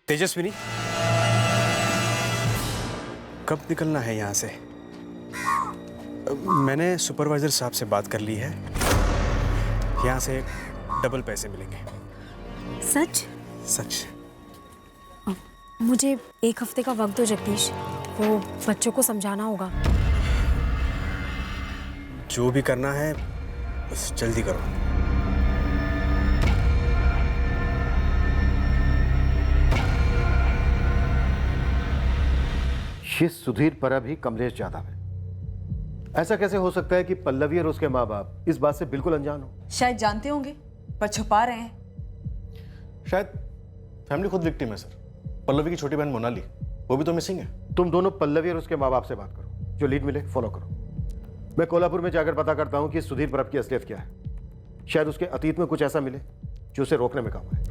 तेजस्विनी, कब निकलना है यहाँ से? मैंने सुपरवाइजर साहब से बात कर ली है, यहाँ से डबल पैसे मिलेंगे। सच? सच। मुझे 1 हफ्ते का वक्त दो जगदीश, वो बच्चों को समझाना होगा। जो भी करना है बस जल्दी करो। ये सुधीर परब ही कमलेश यादव है। ऐसा कैसे हो सकता है कि पल्लवी और उसके माँ बाप इस बात से बिल्कुल अनजान हो? शायद जानते होंगे पर छुपा रहे हैं। शायद फैमिली खुद विक्टिम है सर। पल्लवी की छोटी बहन मोनाली, वो भी तो मिसिंग है। तुम दोनों पल्लवी और उसके माँ बाप से बात करो, जो लीड मिले फॉलो करो। मैं कोल्हापुर में जाकर पता करता हूँ कि सुधीर परब की असलियत क्या है। शायद उसके अतीत में कुछ ऐसा मिले जो उसे रोकने में काम आए।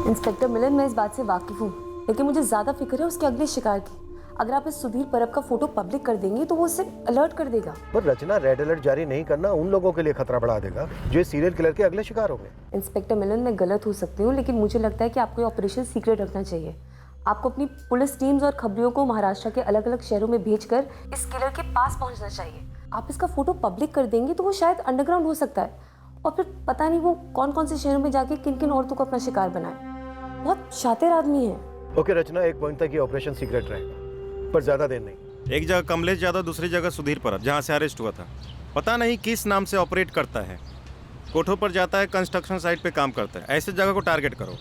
इंस्पेक्टर मिलन, मैं इस बात से वाकिफ हूँ, लेकिन मुझे ज्यादा फिक्र है उसके अगले शिकार की। अगर आप इस सुधीर परब का फोटो पब्लिक कर देंगे तो वो उसे अलर्ट कर देगा। पर रचना, रेड अलर्ट जारी नहीं करना उन लोगों के लिए खतरा बढ़ा देगा जो इस सीरियल किलर के अगले शिकार होंगे। इंस्पेक्टर मिलन, मैं गलत हो सकती हूँ, लेकिन मुझे लगता है कि आपको ये ऑपरेशन सीक्रेट रखना चाहिए। आपको अपनी पुलिस टीम्स और खबरियों को महाराष्ट्र के अलग अलग शहरों में भेजकर इस किलर के पास पहुंचना चाहिए। आप इसका फोटो पब्लिक कर देंगे तो वो शायद अंडरग्राउंड हो सकता है, और फिर पता नहीं वो कौन कौन से शहरों में जाके किन किन औरतों को अपना शिकार बनाए। बहुत शातिर आदमी है। ओके रचना, एक पॉइंट तक ये ऑपरेशन सीक्रेट रहेगा, पर ज्यादा देर नहीं। एक जगह कमलेश यादव, दूसरी जगह सुधीर परब, जहाँ से अरेस्ट हुआ था। पता नहीं किस नाम से ऑपरेट करता है। कोठों पर जाता है, कंस्ट्रक्शन साइट पे काम करता है। ऐसे जगह को टारगेट करो।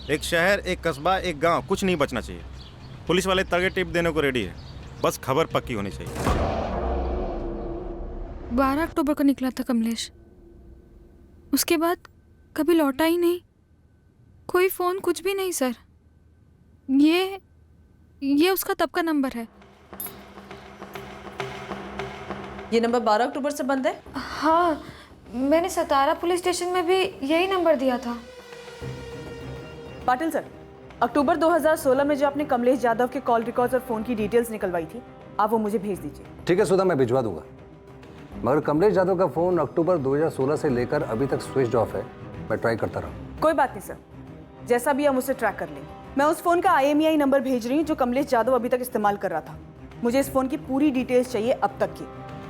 एक शहर, एक कस्बा, एक गांव, कुछ नहीं बचना चाहिए। पुलिस वाले टारगेट टिप देने को रेडी है, बस खबर पक्की होनी चाहिए। 12 अक्टूबर को निकला था कमलेश, उसके बाद कभी लौटा ही नहीं। कोई फ़ोन, कुछ भी नहीं सर। ये उसका तब का नंबर है। ये नंबर 12 अक्टूबर से बंद है? हाँ, मैंने सतारा पुलिस स्टेशन में भी यही नंबर दिया था। पाटिल सर, अक्टूबर 2016 में जो आपने कमलेश यादव के कॉल रिकॉर्ड्स और फ़ोन की डिटेल्स निकलवाई थी, आप वो मुझे भेज दीजिए। ठीक है सुधा, मैं भिजवा दूंगा। मगर कमलेश यादव का फ़ोन अक्टूबर 2016 से लेकर अभी तक स्विच ऑफ है। मैं ट्राई करता रहा। कोई बात नहीं सर, जैसा भी हम उसे ट्रैक कर लेंगे। मैं उस फ़ोन का IMEI नंबर भेज रही हूँ जो कमलेश यादव अभी तक इस्तेमाल कर रहा था। मुझे इस फ़ोन की पूरी डिटेल्स चाहिए अब तक की,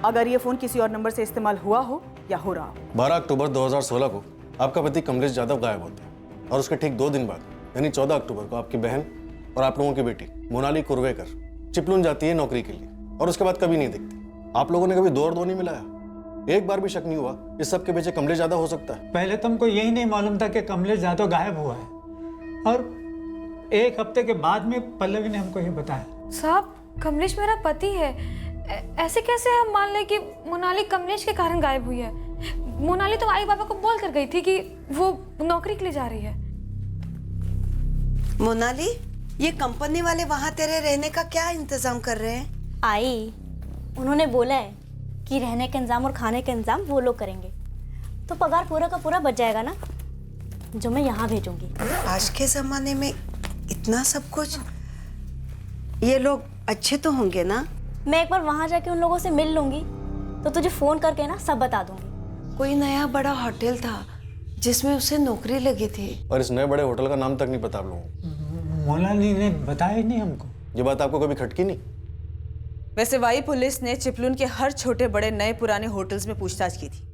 अगर ये फ़ोन किसी और नंबर से इस्तेमाल हुआ हो या हो रहा हो। 12 अक्टूबर 2016 को आपका पति कमलेश यादव गायब होता है, और उसके ठीक 2 दिन बाद यानी 14 अक्टूबर को आपकी बहन और आप लोगों की बेटी मोनाली कुर्वेकर चिपलून जाती है नौकरी के लिए, और उसके बाद कभी नहीं दिखती। आप लोगों ने कभी दो और दो नहीं मिलाया? एक बार भी शक नहीं हुआ इस सब के पीछे कमलेश यादव हो सकता है? पहले तो हमको यही नहीं मालूम था कि कमलेश यादव गायब हुआ है, और 1 हफ्ते के बाद में पल्लवी ने हमको ये बताया। साहब, कमलेश मेरा पति है, ऐसे कैसे हम मान लें कि मोनाली कमलेश के कारण गायब हुई है? मोनाली तो आई बाबा को बोल कर गई थी कि वो नौकरी के लिए जा रही है। मोनाली, ये कंपनी वाले वहाँ तेरे रहने का क्या इंतजाम कर रहे हैं? आई, उन्होंने बोला है कि रहने का इंतजाम और खाने का इंतजाम वो लोग करेंगे, तो पगार पूरा का पूरा बच जाएगा ना, जो मैं यहाँ भेजूंगी। आज के जमाने में इतना सब कुछ, ये लोग अच्छे तो होंगे ना? मैं एक बार वहाँ जाके उन लोगों से मिल लूंगी तो तुझे फोन करके ना सब बता दूंगी। कोई नया बड़ा होटल था जिसमें उसे नौकरी लगी थी, और इस नए बड़े होटल का नाम तक नहीं पता आप लोगों को। मोनाली ने बताया ही नहीं हमको। ये बात आपको कभी खटकी नहीं? वैसे वाई पुलिस ने चिपलून के हर छोटे बड़े नए पुराने होटल्स में पूछताछ की थी।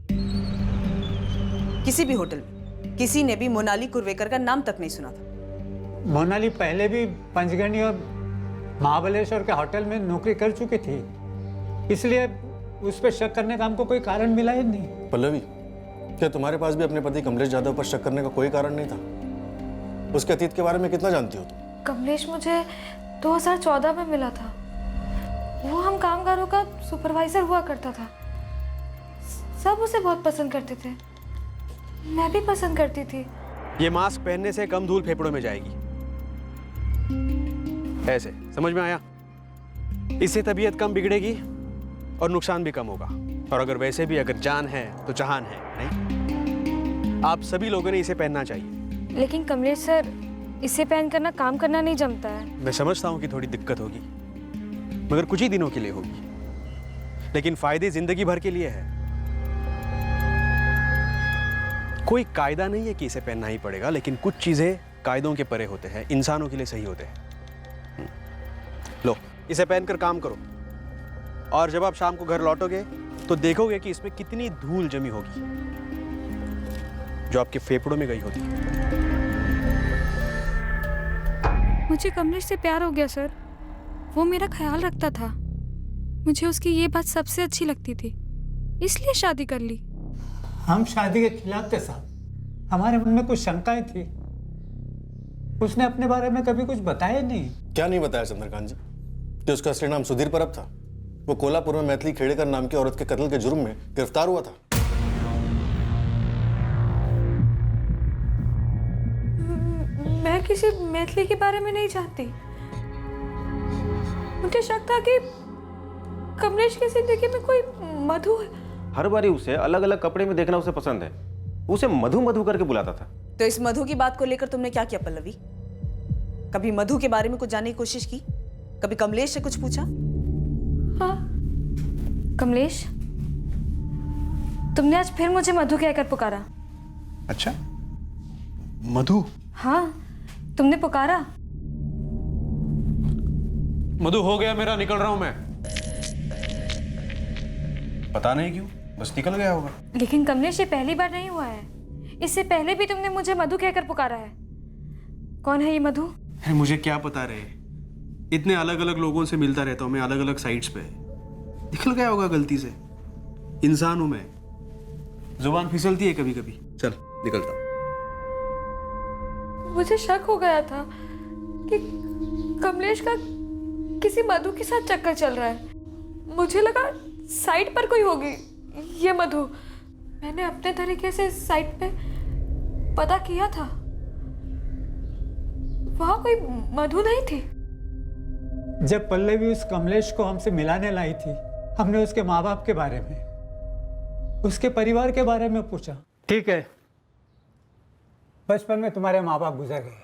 किसी भी होटल में किसी ने भी मोनाली कुर्वेकर का नाम तक नहीं सुना था। मोनाली पहले भी पंचगनी और महाबलेश्वर के होटल में नौकरी कर चुकी थी, इसलिए उस पर शक करने का हमको कोई कारण मिला ही नहीं। पल्लवी, क्या तुम्हारे पास भी अपने पति कमलेश यादव पर शक करने का कोई कारण नहीं था? उसके अतीत के बारे में कितना जानती हो तुम? कमलेश मुझे 2014 में मिला था। वो हम कामगारों का सुपरवाइजर हुआ करता था। सब उसे बहुत पसंद करते थे, मैं भी पसंद करती थी। ये मास्क पहनने से कम धूल फेफड़ों में जाएगी। ऐसे समझ में आया? इससे तबीयत कम बिगड़ेगी और नुकसान भी कम होगा। और अगर वैसे भी अगर जान है तो जहान है, नहीं? आप सभी लोगों ने इसे पहनना चाहिए। लेकिन कमलेश सर, इसे पहन कर ना काम करना नहीं जमता है। मैं समझता हूँ कि थोड़ी दिक्कत होगी, मगर कुछ ही दिनों के लिए होगी, लेकिन फायदे जिंदगी भर के लिए है। कोई कायदा नहीं है कि इसे पहनना ही पड़ेगा, लेकिन कुछ चीजें कायदों के परे होते हैं, इंसानों के लिए सही होते हैं। लो, इसे पहनकर काम करो, और जब आप शाम को घर लौटोगे तो देखोगे कि इसमें कितनी धूल जमी होगी जो आपके फेफड़ों में गई होती है। मुझे कमलेश से प्यार हो गया सर। वो मेरा ख्याल रखता था, मुझे उसकी ये बात सबसे अच्छी लगती थी, इसलिए शादी कर ली। हम शादी के खिलाफ थे साहब, हमारे मन में कुछ शंकाएं थी। उसने अपने बारे में कभी कुछ बताया नहीं। क्या नहीं बताया चंद्रकांत जी कि उसका असली नाम सुधीर परब था? वो कोल्हापुर में मैथिली खेड़ेकर नाम की औरत के कत्ल के जुर्म में गिरफ्तार हुआ था। मैं किसी मैथिली के बारे में नहीं जानती। मुझे शक था कि कमलेश की जिंदगी में कोई मधु है। हर बारी उसे अलग अलग कपड़े में देखना उसे पसंद है, उसे मधु मधु करके बुलाता था। तो इस मधु की बात को लेकर तुमने क्या किया पल्लवी? कभी मधु के बारे में कुछ जानने की कोशिश की? कभी कमलेश से कुछ पूछा? हाँ, कमलेश, तुमने आज फिर मुझे मधु कहकर पुकारा। अच्छा, मधु? हाँ, तुमने पुकारा। मधु, हो गया मेरा, निकल रहा हूं मैं। पता नहीं क्यों, बस निकल गया होगा। लेकिन कमलेश, ये पहली बार नहीं हुआ है। इससे पहले भी तुमने मुझे मधु कहकर पुकारा है। कौन है ये मधु? अरे मुझे क्या पता रहे, इतने अलग अलग लोगों से मिलता रहता हूं मैं, अलग अलग साइट्स पे। निकल गया होगा गलती से, इंसान हूं मैं, जुबान फिसलती है कभी कभी। चल निकलता हूं। मुझे शक हो गया था कि कमलेश का किसी मधु के साथ चक्कर चल रहा है। मुझे लगा साइट पर कोई होगी ये मधु। मैंने अपने तरीके से साइट पे पता किया था, वहां कोई मधु नहीं थी। जब पल्लवी उस कमलेश को हमसे मिलाने लाई थी, हमने उसके माँ बाप के बारे में, उसके परिवार के बारे में पूछा। ठीक है, बचपन में तुम्हारे माँ बाप गुजर गए,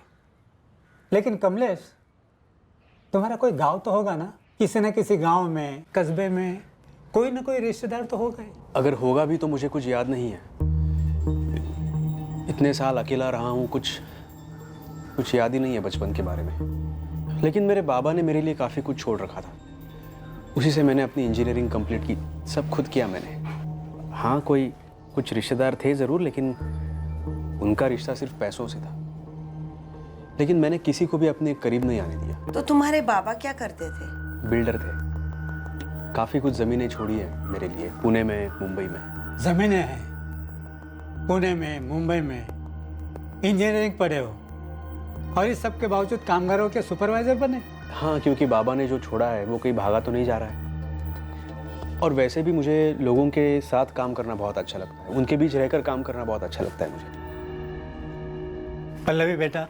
लेकिन कमलेश, तुम्हारा कोई गांव तो होगा ना? किसी न किसी गांव में, कस्बे में कोई ना कोई रिश्तेदार तो हो गए। अगर होगा भी तो मुझे कुछ याद नहीं है। इतने साल अकेला रहा हूँ, कुछ याद ही नहीं है बचपन के बारे में। लेकिन मेरे बाबा ने मेरे लिए काफ़ी कुछ छोड़ रखा था, उसी से मैंने अपनी इंजीनियरिंग कंप्लीट की। सब खुद किया मैंने। हाँ, कुछ रिश्तेदार थे ज़रूर, लेकिन उनका रिश्ता सिर्फ पैसों से था। लेकिन मैंने किसी को भी अपने करीब नहीं आने दिया। तो तुम्हारे बाबा क्या करते थे? बिल्डर थे। काफ़ी कुछ ज़मीनें छोड़ी है मेरे लिए, पुणे में, मुंबई में। ज़मीनें हैं पुणे में, मुंबई में, इंजीनियरिंग पढ़े हो, और इस सब के बावजूद कामगारों के सुपरवाइजर बने। हाँ, क्योंकि बाबा ने जो छोड़ा है वो कहीं भागा तो नहीं जा रहा है। और वैसे भी मुझे लोगों के साथ काम करना बहुत अच्छा लगता है, उनके बीच रहकर काम करना बहुत अच्छा लगता है मुझे। पल्लवी बेटा,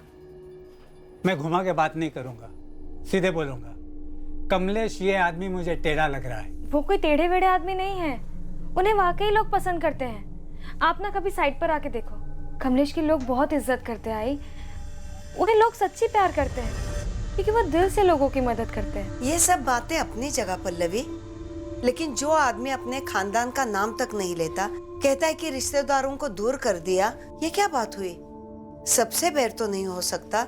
मैं घुमा के बात नहीं करूंगा, सीधे बोलूंगा। कमलेश ये आदमी मुझे टेढ़ा लग रहा है। वो कोई टेढ़े वेढ़े आदमी नहीं है, उन्हें वाकई लोग पसंद करते हैं। आप ना कभी साइट पर आके देखो, कमलेश की लोग बहुत इज्जत करते हैं। आई, उन्हें लोग सच्ची प्यार करते हैं क्योंकि वो दिल से लोगों की मदद करते हैं। ये सब बातें अपनी जगह पल्लवी, लेकिन जो आदमी अपने खानदान का नाम तक नहीं लेता, कहता है कि रिश्तेदारों को दूर कर दिया, ये क्या बात हुई? सबसे बैर तो नहीं हो सकता,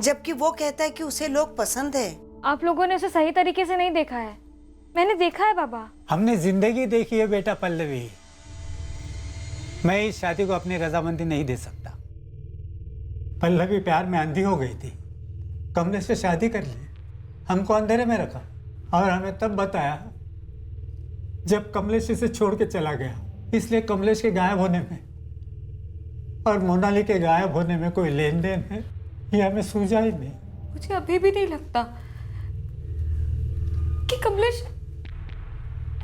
जबकि वो कहता है कि उसे लोग पसंद है। आप लोगों ने उसे सही तरीके से नहीं देखा है। मैंने देखा है बाबा। हमने जिंदगी देखी है बेटा पल्लवी। मैं इस शादी को अपनी रजामंदी नहीं दे सकता। पल्लवी प्यार में अंधी हो गई थी, कमलेश से शादी कर ली, हमको अंधेरे में रखा, और हमें तब बताया जब कमलेश इसे छोड़ के चला गया। इसलिए कमलेश के गायब होने में और मोनाली के गायब होने में कोई लेन देन है, ये हमें सूझा ही नहीं। मुझे अभी भी नहीं लगता कि कमलेश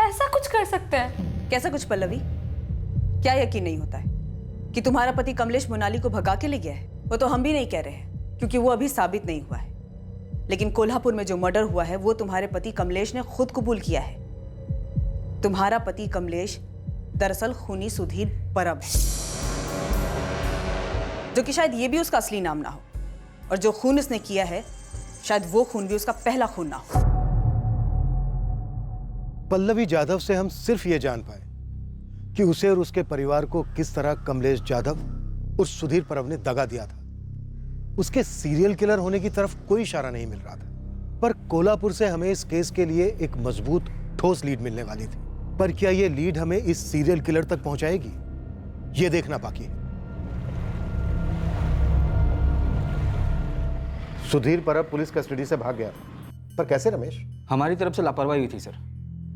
ऐसा कुछ कर सकता है। कैसा कुछ पल्लवी? क्या यकीन नहीं होता है कि तुम्हारा पति कमलेश मोनाली को भगा के ले गया है? वो तो हम भी नहीं कह रहे हैं, क्योंकि वो अभी साबित नहीं हुआ है। लेकिन कोल्हापुर में जो मर्डर हुआ है वो तुम्हारे पति कमलेश ने खुद कबूल किया है। तुम्हारा पति कमलेश दरअसल खूनी सुधीर परब है, जो कि शायद ये भी उसका असली नाम ना हो, और जो खून उसने किया है शायद वो खून भी उसका पहला खून ना हो। पल्लवी जाधव से हम सिर्फ ये जान पाए कि उसे और उसके परिवार को किस तरह कमलेश जाधव और सुधीर परब ने दगा दिया था। उसके सीरियल किलर होने की तरफ कोई इशारा नहीं मिल रहा था, पर कोल्हापुर से हमें इस केस के लिए एक मजबूत ठोस लीड मिलने वाली थी। पर क्या यह लीड हमें इस सीरियल किलर तक पहुंचाएगी, यह देखना बाकी है। सुधीर परब पुलिस कस्टडी से भाग गया था, पर कैसे रमेश? हमारी तरफ से लापरवाही हुई थी सर।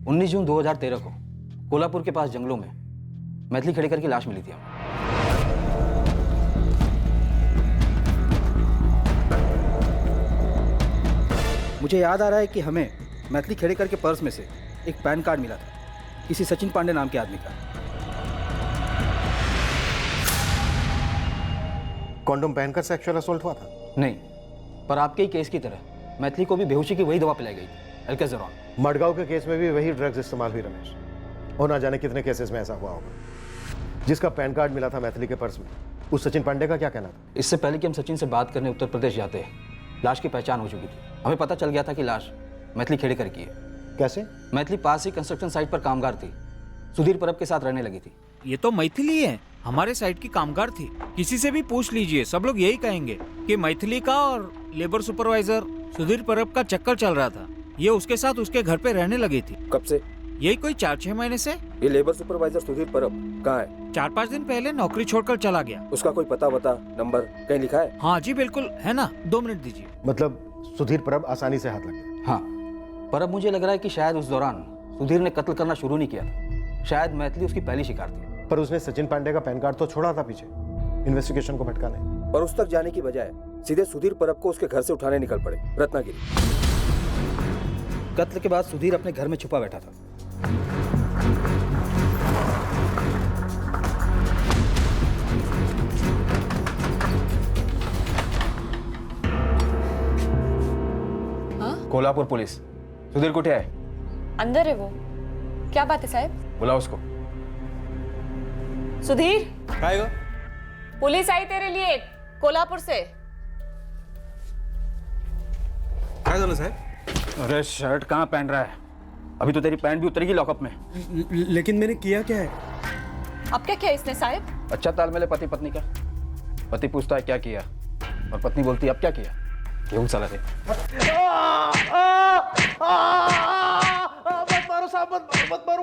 19 जून 2013 को कोल्हापुर के पास जंगलों में मैथिली खेड़ेकर की लाश मिली थी हमें। मुझे याद आ रहा है कि हमें मैथिली खेड़ेकर के पर्स में से एक पैन कार्ड मिला था, किसी सचिन पांडे नाम के आदमी का। कॉन्डोम पहनकर सेक्सुअल असॉल्ट हुआ था? नहीं, पर आपके ही केस की तरह मैथिली को भी बेहोशी की वही दवा पिलाई गई थी, एल्केजरॉन। मडगांव के केस में भी वही ड्रग्स इस्तेमाल हुई रमेश, और ना जाने कितने केसेस में ऐसा हुआ होगा। जिसका पैन कार्ड मिला था मैथिली के पर्स में, उस सचिन पांडे का क्या कहना था? इससे पहले कि हम सचिन से बात करने उत्तर प्रदेश जाते लाश की पहचान हो चुकी थी। हमें पता चल गया था कि लाश मैथिली खेड़ेकर की है। कैसे? मैथिली पास ही कंस्ट्रक्शन साइट पर कामगार थी, सुधीर परब के साथ रहने लगी थी। ये तो मैथिली है, हमारे साइट की कामगार थी। किसी से भी पूछ लीजिए, सब लोग यही कहेंगे कि मैथिली का और लेबर सुपरवाइजर सुधीर परब का चक्कर चल रहा था। ये उसके साथ उसके घर पे रहने लगी थी। कब से? यही कोई 4-6 महीने से। ये लेबर सुपरवाइजर सुधीर परब कहाँ है? 4-5 दिन पहले नौकरी छोड़कर चला गया। उसका कोई पता नंबर कहीं लिखा है? हाँ जी बिल्कुल है ना, 2 मिनट दीजिए। मतलब सुधीर परब आसानी से हाथ लग गया? हाँ, पर अब मुझे लग रहा है कि शायद उस दौरान सुधीर ने कत्ल करना शुरू नहीं किया था। शायद मैथिली उसकी पहली शिकार थी। पर उसने सचिन पांडे का पैन कार्ड तो छोड़ा था पीछे, इन्वेस्टिगेशन को भटकाने। पर उस तक जाने की बजाय सीधे सुधीर परब को उसके घर से उठाने निकल पड़े रत्नागिरी। कत्ल के बाद सुधीर अपने घर में छुपा बैठा था। कोल्हापुर पुलिस, सुधीर कुठे है? अंदर है वो। क्या बात है साहब? बुलाओ उसको। सुधीर, काय गं? पुलिस आई तेरे लिए कोल्हापुर से। काय झालं साहेब? अरे शर्ट कहाँ पहन रहा है? अभी तो तेरी पैंट भी उतरेगी लॉकअप में। लेकिन मैंने किया क्या है? अब क्या किया इसने साहब? अच्छा तालमेल है पति पत्नी का। पति पूछता है क्या किया, और पत्नी बोलती है अब क्या किया। क्यों चला रे? मत मारो साहब, मत मारो,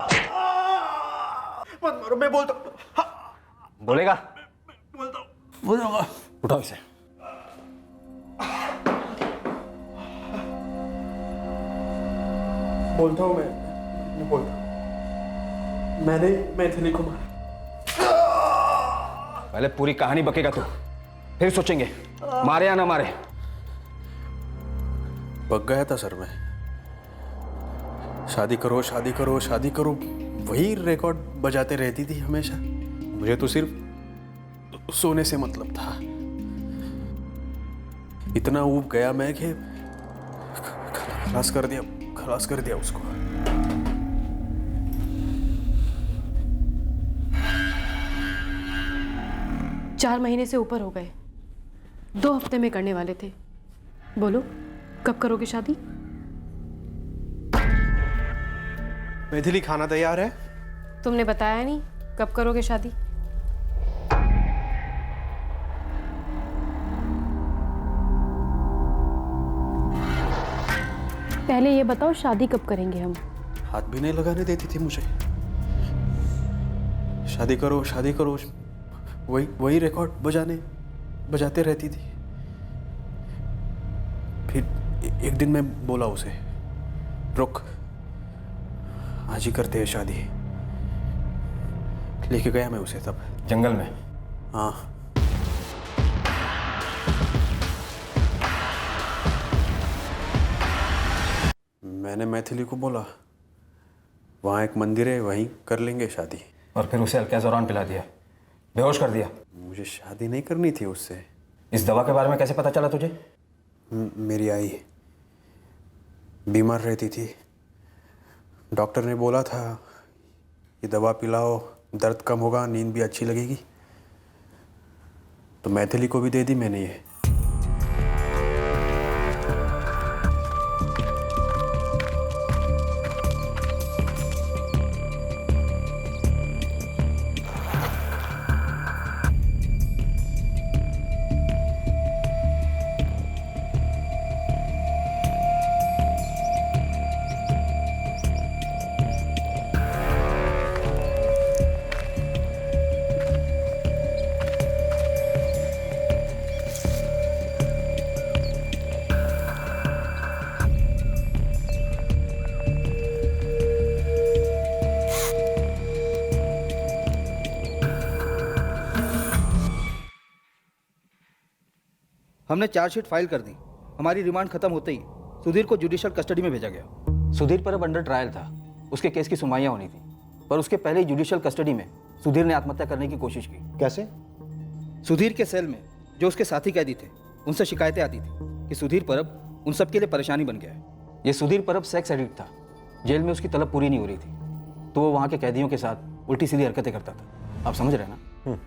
मत मारो। मैं बोलता हूँ। बोलेगा? बोलूंगा। उठाओ इसे। बोलता हूँ मैं बोलता। मैंने मैथिली को मारा। पहले पूरी कहानी बकेगा तू, फिर सोचेंगे मारे या ना मारे। पक गया था सर मैं। शादी करो शादी करो शादी करो, वही रिकॉर्ड बजाते रहती थी हमेशा। मुझे तो सिर्फ सोने से मतलब था। इतना ऊब गया मैं कि खलास कर दिया उसको। चार महीने से ऊपर हो गए, 2 हफ्ते में करने वाले थे। बोलो कब करोगे शादी? मैथिली खाना तैयार है? तुमने बताया नहीं कब करोगे शादी? पहले ये बताओ शादी कब करेंगे हम? हाथ भी नहीं लगाने देती थी मुझे। शादी करो वही रिकॉर्ड बजाते रहती थी। फिर एक दिन मैं बोला उसे, रुक आज ही करते हैं शादी। लेके गया मैं उसे तब जंगल में। हाँ, मैंने मैथिली को बोला वहाँ एक मंदिर है, वहीं कर लेंगे शादी। और फिर उसे अल्केज़ोरान पिला दिया, बेहोश कर दिया। मुझे शादी नहीं करनी थी उससे। इस दवा के बारे में कैसे पता चला तुझे? मेरी आई बीमार रहती थी, डॉक्टर ने बोला था ये दवा पिलाओ, दर्द कम होगा, नींद भी अच्छी लगेगी। तो मैथिली को भी दे दी मैंने ये। हमने चार्जशीट फाइल कर दी। हमारी रिमांड खत्म होते ही सुधीर को जुडिशियल कस्टडी में भेजा गया। सुधीर पर अब अंडर ट्रायल था, उसके केस की सुनवाइयाँ होनी थी, पर उसके पहले ही जुडिशियल कस्टडी में सुधीर ने आत्महत्या करने की कोशिश की। कैसे? सुधीर के सेल में जो उसके साथी कैदी थे उनसे शिकायतें आती थी कि सुधीर परब उन सब के लिए परेशानी बन गया है। ये सुधीर परब सेक्स एडिक्ट था, जेल में उसकी तलब पूरी नहीं हो रही थी तो वो वहाँ के कैदियों के साथ उल्टी सीधी हरकतें करता था। आप समझ रहे हैं ना?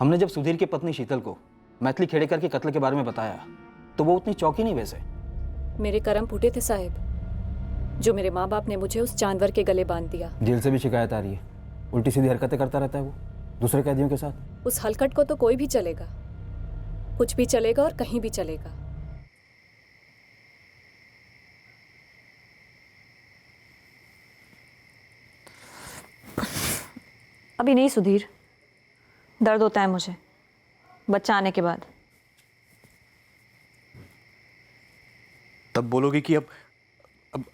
हमने जब सुधीर की पत्नी शीतल को मैथिली खेड़ेकर के कत्ल के बारे में बताया तो वो उतनी चौंकी नहीं। वैसे मेरे कर्म फूटे थे साहिब, जो मेरे माँ बाप ने मुझे उस जानवर के गले बांध दिया। जेल से भी शिकायत आ रही है, उल्टी सीधी हरकतें करता रहता है वो दूसरे कैदियों के साथ। उस हलकट को तो कोई भी चलेगा, कुछ भी चलेगा और कहीं भी चलेगा। अभी नहीं सुधीर, दर्द होता है मुझे बच्चा आने के बाद। तब बोलोगे कि अब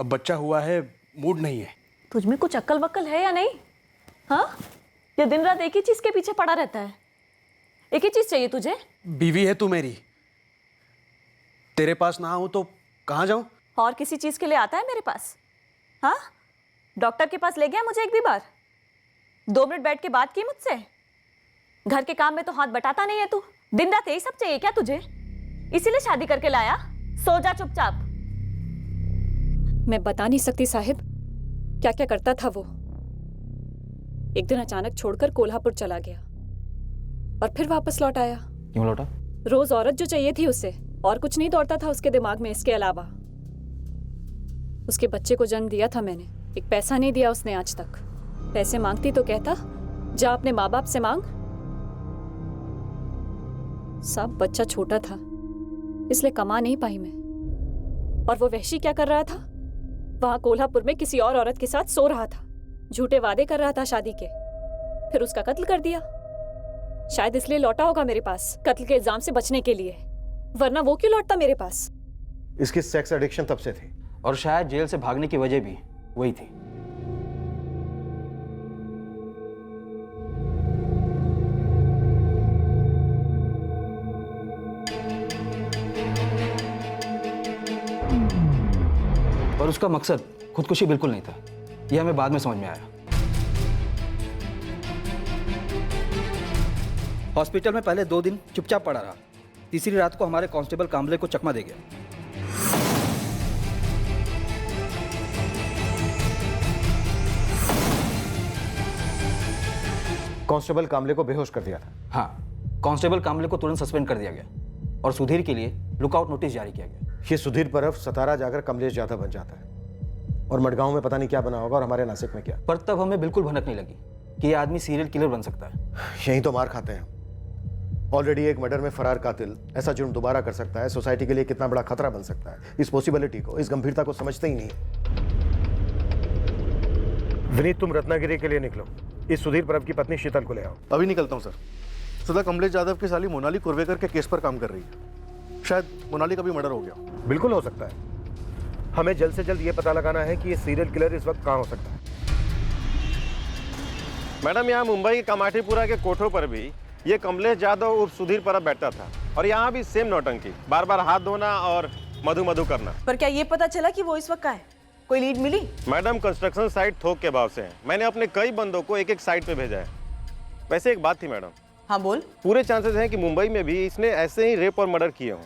बच्चा हुआ है, मूड नहीं है। तुझ में कुछ अक्ल वक्ल है या नहीं? हाँ, ये दिन रात एक ही चीज के पीछे पड़ा रहता है। एक ही चीज चाहिए तुझे। बीवी है तू मेरी, तेरे पास ना हूं तो कहाँ जाऊं? और किसी चीज के लिए आता है मेरे पास? हाँ, डॉक्टर के पास ले गया मुझे एक भी बार? 2 मिनट बैठ के बात की मुझसे? घर के काम में तो हाथ बटाता नहीं है तू। दिन रात यही सब चाहिए क्या तुझे? इसीलिए शादी करके लाया? सो जा चुपचाप। मैं बता नहीं सकती साहिब क्या क्या करता था वो। एक दिन अचानक छोड़कर कोल्हापुर चला गया और फिर वापस लौट आया। क्यों लौटा? रोज औरत जो चाहिए थी उसे, और कुछ नहीं दौड़ता था उसके दिमाग में इसके अलावा। उसके बच्चे को जन्म दिया था मैंने, एक पैसा नहीं दिया उसने आज तक। पैसे मांगती तो कहता जा अपने माँ बाप से मांग। सब बच्चा छोटा था इसलिए कमा नहीं पाई मैं। और वो वहशी क्या कर रहा था? वहां कोल्हापुर में किसी और औरत के साथ सो रहा था, झूठे वादे कर रहा था शादी के, फिर उसका कत्ल कर दिया। शायद इसलिए लौटा होगा मेरे पास, कत्ल के इल्जाम से बचने के लिए, वरना वो क्यों लौटता मेरे पास? इसकी सेक्स एडिक्शन तब से थी, और शायद जेल से भागने की वजह भी वही थी। पर उसका मकसद खुदकुशी बिल्कुल नहीं था, यह हमें बाद में समझ में आया। हॉस्पिटल में पहले 2 दिन चुपचाप पड़ा रहा। तीसरी रात को हमारे कांस्टेबल कांबले को चकमा दे गया। कांस्टेबल कामले को बेहोश कर दिया था। हाँ, कांस्टेबल कामले को तुरंत सस्पेंड कर दिया गया और सुधीर के लिए लुकआउट नोटिस जारी किया गया। ये सुधीर परब सतारा जाकर कमलेश यादव बन जाता है और मडगांव में पता नहीं क्या बना होगा और हमारे नासिक में क्या। पर तब हमें बिल्कुल भनक नहीं लगी कि ये आदमी सीरियल किलर बन सकता है। यही तो मार खाते हैं। ऑलरेडी एक मर्डर में फरार कातिल ऐसा जुर्म दोबारा कर सकता है, सोसाइटी के लिए कितना बड़ा खतरा बन सकता है। इस पॉसिबिलिटी को, इस गंभीरता को समझते ही नहीं। विनीत, तुम रत्नागिरी के लिए निकलो, इस सुधीर परब की पत्नी शीतल को ले आओ। अभी निकलता हूँ सर। सदा कमलेश यादव की साली मोनाली कुर्वेकर के केस पर काम कर रही है। शायद मोनाली का भी मर्डर हो गया। बिल्कुल हो सकता है। हमें जल्द से जल्द ये पता लगाना है कि ये सीरियल किलर इस वक्त कहाँ हो सकता है। मैडम, यहाँ मुंबई के कमाटीपुरा के कोठों पर भी ये कमलेश यादव उर्फ सुधीर परब बैठता था, और यहाँ भी सेम नौटंकी, बार बार हाथ धोना और मधु मधु करना। पर क्या ये पता चला कि वो इस वक्त कहाँ है? कोई लीड मिली? मैडम, कंस्ट्रक्शन साइट थोक के भाव से है। मैंने अपने कई बंदों को एक एक साइट पे भेजा है। वैसे एक बात थी मैडम। हाँ बोल। पूरे चांसेस हैं कि मुंबई में भी इसने ऐसे ही रेप और मर्डर किए हों,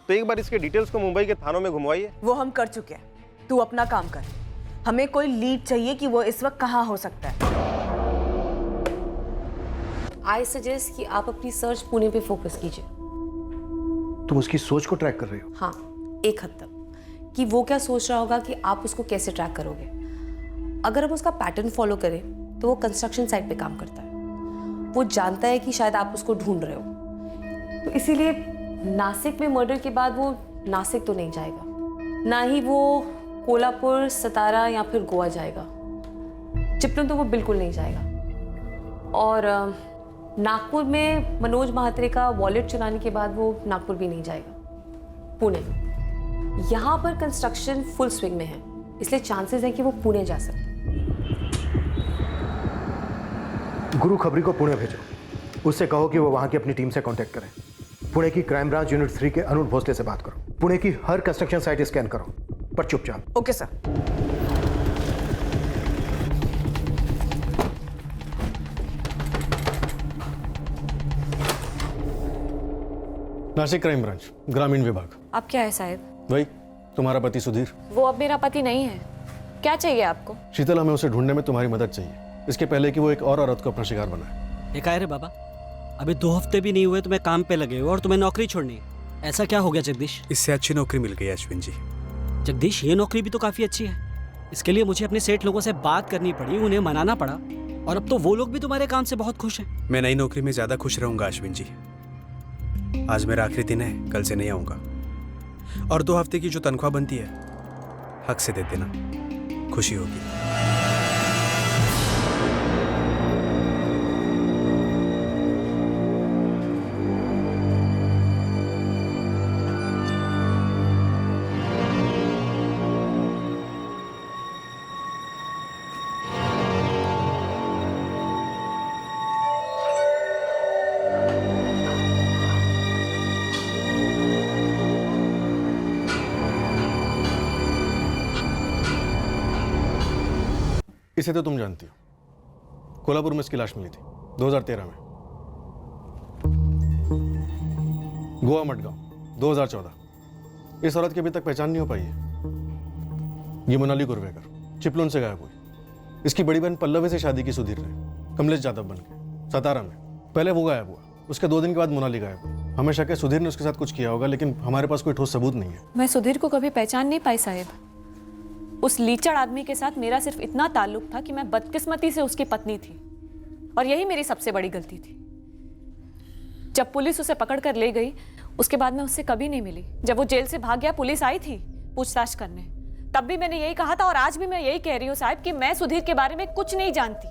तो एक बार इसके डिटेल्स को मुंबई के थानों में घुमवाइए। वो हम कर चुके हैं, तू अपना काम कर। हमें कोई लीड चाहिए कि वो इस वक्त कहाँ हो सकता है। आई सजेस्ट कि आप अपनी सर्च पुणे पे फोकस कीजिए। तुम उसकी सोच को ट्रैक कर रहे हो? हाँ, एक हद तक, कि वो क्या सोच रहा होगा कि आप उसको कैसे ट्रैक करोगे। अगर हम उसका पैटर्न फॉलो करें तो वो कंस्ट्रक्शन साइट पे काम करता है। वो जानता है कि शायद आप उसको ढूंढ रहे हो, तो इसीलिए नासिक में मर्डर के बाद वो नासिक तो नहीं जाएगा, ना ही वो कोल्हापुर, सतारा या फिर गोवा जाएगा। चिपळूण तो वो बिल्कुल नहीं जाएगा। और नागपुर में मनोज महात्रे का वॉलेट चुराने के बाद वो नागपुर भी नहीं जाएगा। पुणे, यहाँ पर कंस्ट्रक्शन फुल स्विंग में है, इसलिए चांसेस है कि वो पुणे जा सकते। गुरु खबरी को पुणे भेजो, उससे कहो कि वो वहां की अपनी टीम से कांटेक्ट करें। पुणे की क्राइम ब्रांच यूनिट 3 के अनुज भोसले से बात करो। पुणे की हर कंस्ट्रक्शन साइट स्कैन करो, पर चुपचाप। Okay sir. Nashik crime branch, ग्रामीण विभाग। आप क्या है साहब? वही तुम्हारा पति सुधीर। वो अब मेरा पति नहीं है। क्या चाहिए आपको? शीतल, हमें उसे ढूंढने में तुम्हारी मदद चाहिए, इसके पहले कि वो एक और औरत को अपना शिकार बनाए। ये क्या है रे बाबा, अभी 2 हफ्ते भी नहीं हुए तुम्हें काम पे लगे हो और तुम्हें नौकरी छोड़नी है। ऐसा क्या हो गया जगदीश? इससे अच्छी नौकरी मिल गई अश्विन जी। जगदीश, ये नौकरी भी तो काफी अच्छी है। इसके लिए मुझे अपने सेठ लोगों से बात करनी पड़ी, उन्हें मनाना पड़ा, और अब तो वो लोग भी तुम्हारे काम से बहुत खुश हैं। मैं नई नौकरी में ज्यादा खुश रहूंगा अश्विन जी। आज मेरा आखिरी दिन है, कल से नहीं आऊंगा। और 2 हफ्ते की जो तनख्वाह बनती है हक से दे देना, खुशी होगी। इसे तो तुम जानती हो, कोल्हापुर में इसकी लाश मिली थी 2013 में। गोवा मडगांव 2014। इस औरत की अभी तक पहचान नहीं हो पाई है। ये मोनाली कुरवेकर चिपलून से गायब हुई। इसकी बड़ी बहन पल्लवी से शादी की सुधीर ने, कमलेश यादव बन के, सतारा में। पहले वो गायब हुआ, उसके 2 दिन के बाद मोनाली गायब हुई। हमें शक है सुधीर ने उसके साथ कुछ किया होगा, लेकिन हमारे पास कोई ठोस सबूत नहीं है। मैं सुधीर को कभी पहचान नहीं पाई साहब। उस लीचड़ आदमी के साथ मेरा सिर्फ इतना ताल्लुक था कि मैं बदकिस्मती से उसकी पत्नी थी, और यही मेरी सबसे बड़ी गलती थी। जब पुलिस उसे पकड़ कर ले गई, उसके बाद मैं उससे कभी नहीं मिली। जब वो जेल से भाग गया, पुलिस आई थी पूछताछ करने, तब भी मैंने यही कहा था, और आज भी मैं यही कह रही हूँ साहब कि मैं सुधीर के बारे में कुछ नहीं जानती,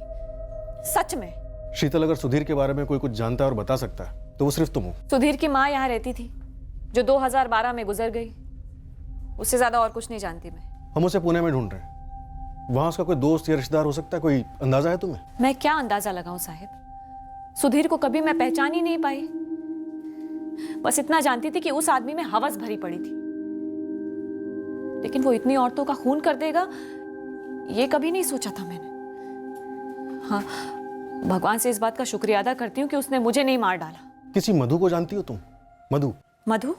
सच में। शीतल, अगर सुधीर के बारे में कोई कुछ जानता है और बता सकता है तो वो सिर्फ तुम हो। सुधीर की माँ यहाँ रहती थी, जो 2012 में गुजर गई। उससे ज्यादा और कुछ नहीं जानती मैं। हम उसे पुणे में ढूंढ रहे हैं। वहां उसका कोई दोस्त या रिश्तेदार हो सकता है, कोई अंदाजा है तुम्हें? मैं क्या अंदाजा लगाऊं साहिब, सुधीर को कभी मैं पहचान ही नहीं पाई। बस इतना जानती थी कि उस आदमी में हवस भरी पड़ी थी, लेकिन वो इतनी औरतों का खून कर देगा, ये कभी नहीं सोचा था मैंने। हाँ, भगवान से इस बात का शुक्रिया अदा करती हूँ कि उसने मुझे नहीं मार डाला। किसी मधु को जानती हो तुम? मधु? मधु?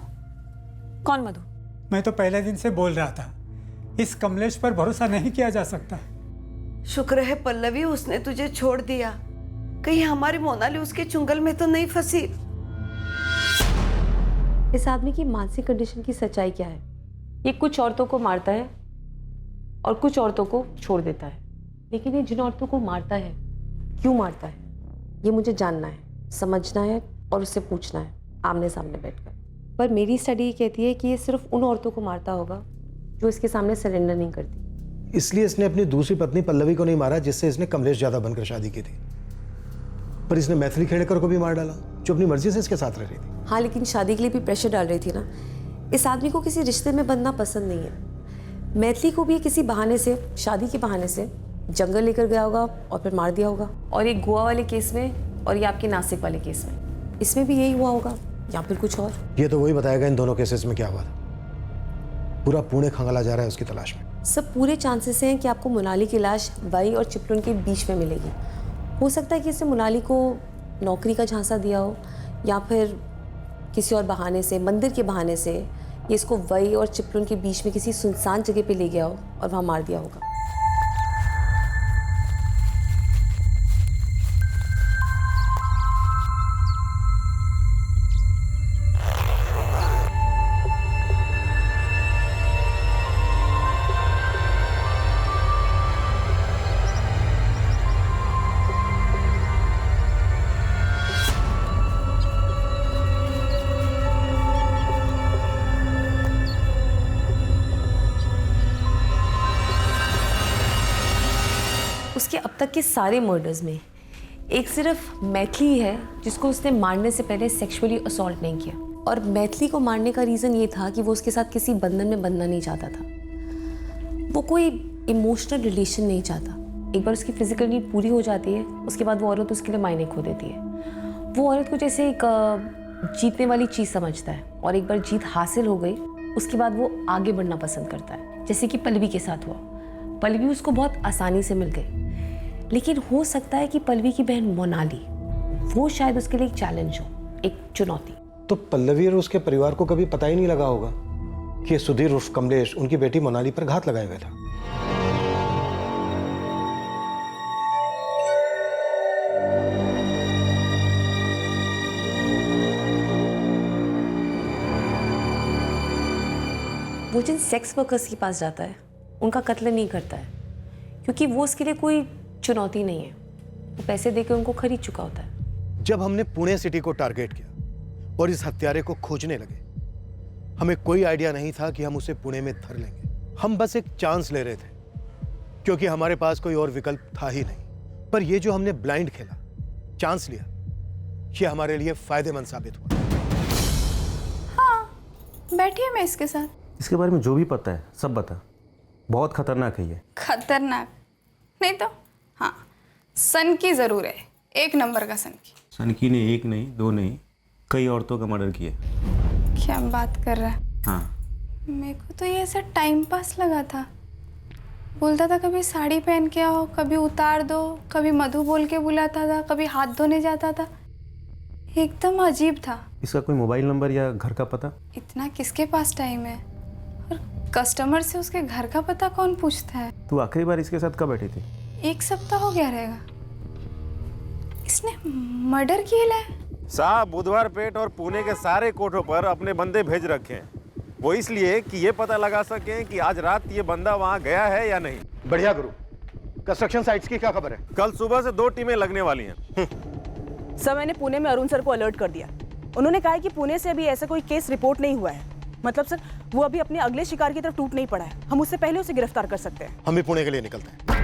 कौन मधु? मैं तो पहले दिन से बोल रहा था, इस कमलेश पर भरोसा नहीं किया जा सकता। शुक्र है पल्लवी, उसने तुझे छोड़ दिया। कहीं हमारी मोनाली उसके चुंगल में तो नहीं फंसी। इस आदमी की मानसिक कंडीशन की सच्चाई क्या है? ये कुछ औरतों को मारता है और कुछ औरतों को छोड़ देता है, लेकिन ये जिन औरतों को मारता है, क्यों मारता है, ये मुझे जानना है, समझना है और उससे पूछना है आमने सामने बैठकर। पर मेरी स्टडी कहती है कि ये सिर्फ उन औरतों को मारता होगा जो इसके सामने सरेंडर नहीं करती। इसलिए इसने अपनी दूसरी पत्नी पल्लवी को नहीं मारा, जिससे इसने कमलेश यादव बनकर शादी की थी। पर इसने मैथिली खेड़ेकर को भी मार डाला, जो अपनी मर्जी से इसके साथ रह रही थी। हाँ, लेकिन शादी के लिए भी प्रेशर डाल रही थी ना। इस आदमी को किसी रिश्ते में बंधना पसंद नहीं है। मैथिली को भी किसी बहाने से, शादी के बहाने से जंगल लेकर गया होगा और फिर मार दिया होगा। और एक गोवा वाले केस में और ये आपके नासिक वाले केस में, इसमें भी यही हुआ होगा या फिर कुछ और। ये तो वही बताएगा इन दोनों केसेस में क्या हुआ था। पूरा पुणे खंगाला जा रहा है उसकी तलाश में। सब पूरे चांसेस हैं कि आपको मोनाली की लाश वाई और चिपलून के बीच में मिलेगी। हो सकता है कि इसने मोनाली को नौकरी का झांसा दिया हो, या फिर किसी और बहाने से, मंदिर के बहाने से ये इसको वाई और चिपलून के बीच में किसी सुनसान जगह पे ले गया हो और वहाँ मार दिया होगा। उसके अब तक के सारे मर्डर्स में एक सिर्फ मैथिली है जिसको उसने मारने से पहले सेक्सुअली असॉल्ट नहीं किया। और मैथिली को मारने का रीज़न ये था कि वो उसके साथ किसी बंधन में बंधना नहीं चाहता था। वो कोई इमोशनल रिलेशन नहीं चाहता। एक बार उसकी फिजिकल नीड पूरी हो जाती है, उसके बाद वो औरत उसके लिए मायने खो देती है। वो औरत कुछ ऐसे एक जीतने वाली चीज़ समझता है और एक बार जीत हासिल हो गई उसके बाद वो आगे बढ़ना पसंद करता है, जैसे कि पल्लवी के साथ हुआ। पल्लवी उसको बहुत आसानी से मिल गई, लेकिन हो सकता है कि पल्लवी की बहन मोनाली, वो शायद उसके लिए एक चैलेंज हो, एक चुनौती। तो पल्लवी और उसके परिवार को कभी पता ही नहीं लगा होगा कि सुधीर उर्फ कमलेश उनकी बेटी मोनाली पर घात लगाए हुए था। वो जिन सेक्स वर्कर्स के पास जाता है उनका कत्ल नहीं करता है, क्योंकि वो उसके लिए कोई चुनौती नहीं है, वो पैसे देकर उनको खरीद चुका होता है। जब हमने पुणे सिटी को टारगेट किया और इस हत्यारे को खोजने लगे, हमें कोई आइडिया नहीं था कि हम उसे पुणे में धर लेंगे। हम बस एक चांस ले रहे थे, क्योंकि हमारे पास कोई और विकल्प था ही नहीं। पर ये जो हमने ब्लाइंड खेला, चांस लिया, ये हमारे लिए फायदेमंद साबित हुआ। हाँ, बैठिए मैं इसके साथ। इसके बारे में जो भी पता है सब बता। बहुत खतरनाक है ये। खतरनाक नहीं तो हाँ, सन की जरूर है, एक नंबर का सन की। सनकी ने एक नहीं, दो नहीं, कई औरतों का मर्डर किया। क्या बात कर रहा है? हाँ, मेरे को तो ये ऐसा टाइम पास लगा था। बोलता था कभी साड़ी पहन के आओ, कभी उतार दो, कभी मधु बोल के बुलाता था, कभी हाथ धोने जाता था। एकदम अजीब था। इसका कोई मोबाइल नंबर या घर का पता? इतना किसके पास टाइम है, और कस्टमर से उसके घर का पता कौन पूछता है? तू आखिरी बार इसके साथ कब बैठी थी? 1 सप्ताह हो गया रहेगा। इसने मर्डर किया है। साहब बुधवार पेट और पुणे के सारे कोठों पर अपने बंदे भेज रखे हैं, वो इसलिए कि ये पता लगा सकें कि आज रात ये बंदा वहाँ गया है या नहीं। बढ़िया गुरु। कंस्ट्रक्शन साइट्स की क्या खबर है? कल सुबह से 2 टीमें लगने वाली हैं। सर, मैंने पुणे में अरुण सर को अलर्ट कर दिया। उन्होंने कहा है कि पुणे से अभी ऐसा कोई केस रिपोर्ट नहीं हुआ है। मतलब सर, वो अभी अपने अगले शिकार की तरफ टूट नहीं पड़ा है। हम उससे पहले उसे गिरफ्तार कर सकते हैं। हम भी पुणे के लिए निकलते हैं।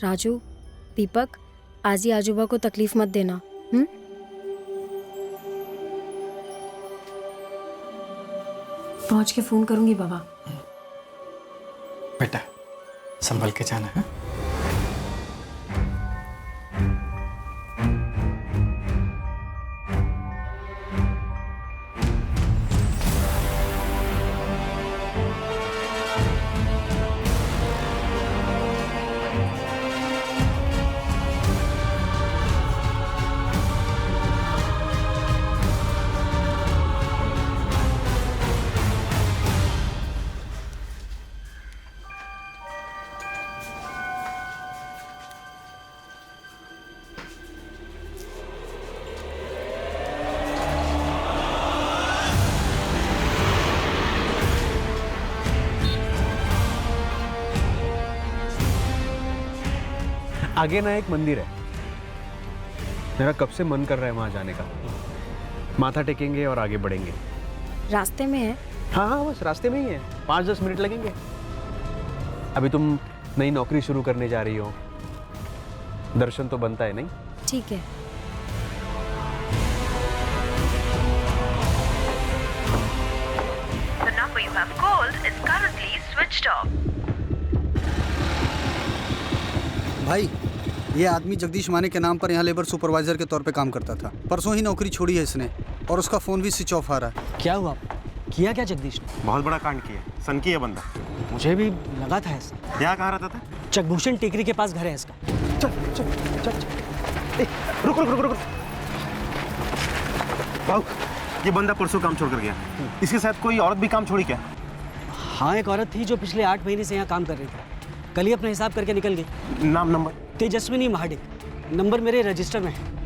राजू, दीपक, आज ही आजूबा को तकलीफ मत देना। पहुंच के फोन करूंगी बाबा। बेटा संभल के जाना है। आगे ना एक मंदिर है, मेरा कब से मन कर रहा है वहां जाने का। माथा टेकेंगे और आगे बढ़ेंगे। रास्ते में है? हाँ हाँ, बस रास्ते में ही है, 5-10 मिनट लगेंगे। अभी तुम नई नौकरी शुरू करने जा रही हो, दर्शन तो बनता है नहीं? ठीक है। The number you have called is currently switched off. भाई, ये आदमी जगदीश माने के नाम पर यहाँ लेबर सुपरवाइजर के तौर पे काम करता था। परसों ही नौकरी छोड़ी है इसने, और उसका फोन भी स्विच ऑफ आ रहा है। क्या हुआ? किया क्या जगदीश ने? बहुत बड़ा कांड किया, सनकी है बंदा। मुझे भी लगा था ऐसा। यहाँ कहाँ रहता था? चकभूषण टेकरी के पास घर है इसका। चल चल चल चल। रुक रुक रुक रुक। भाऊ, ये बंदा परसों काम छोड़ कर गया। इसके साथ कोई औरत भी काम छोड़ी क्या? हाँ, एक औरत थी जो पिछले 8 महीने से यहाँ काम कर रही थी। कल ही अपना हिसाब करके निकल गई। नाम नंबर? तेजस्विनी महाडिक। नंबर मेरे रजिस्टर में है।